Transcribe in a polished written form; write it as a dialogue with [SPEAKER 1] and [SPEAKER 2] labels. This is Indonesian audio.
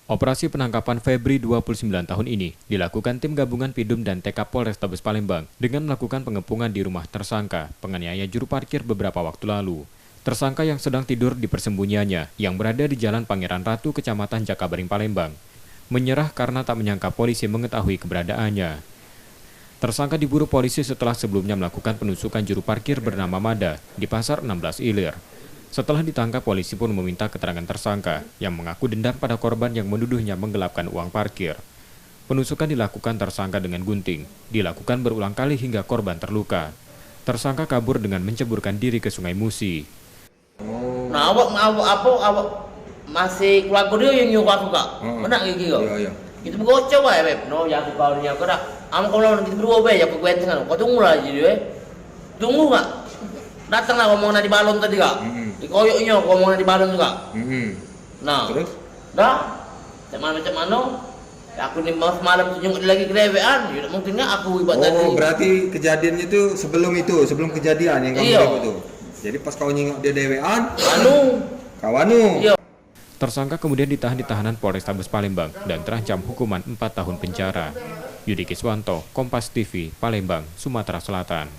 [SPEAKER 1] Operasi penangkapan Febri 29 tahun ini dilakukan tim gabungan Pidum dan TK Polrestabes Palembang dengan melakukan pengepungan di rumah tersangka penganiaya juru parkir beberapa waktu lalu. Tersangka yang sedang tidur di persembunyiannya yang berada di Jalan Pangeran Ratu, Kecamatan Jakabaring, Palembang, menyerah karena tak menyangka polisi mengetahui keberadaannya. Tersangka diburu polisi setelah sebelumnya melakukan penusukan juru parkir bernama Mada di Pasar 16 Ilir. Setelah ditangkap, polisi pun meminta keterangan tersangka yang mengaku dendam pada korban yang menuduhnya menggelapkan uang parkir. Penusukan dilakukan tersangka dengan gunting, dilakukan berulang kali hingga korban terluka. Tersangka kabur dengan menceburkan diri ke Sungai Musi.
[SPEAKER 2] Nah, awak masih keluarga dia yang nyuruh aku kak, benar gitu.
[SPEAKER 3] Iya.
[SPEAKER 2] Kita bergocok ya beb, no ya aku kau ni aku dah. Am kau lawan kita berdua beb, aku kuentengan. Kau tunggu lah jadi tunggu kak. Datanglah ngomong di balon tadi kak. Dikoyoknya ngomong di balon juga. Nah,
[SPEAKER 3] terus?
[SPEAKER 2] Dah, macam mana? Aku ni malam tu jenguk dia lagi kerewean. Ya mungkin nggak aku buat tadi.
[SPEAKER 3] Oh, berarti kejadiannya itu, sebelum kejadian yang kamu bilang itu. Jadi pas kau nyengok dia dewean, kawanu.
[SPEAKER 2] Iya.
[SPEAKER 1] Tersangka kemudian ditahan di tahanan Polrestabes Palembang dan terancam hukuman 4 tahun penjara. Yudi Kiswanto, Kompas TV, Palembang, Sumatera Selatan.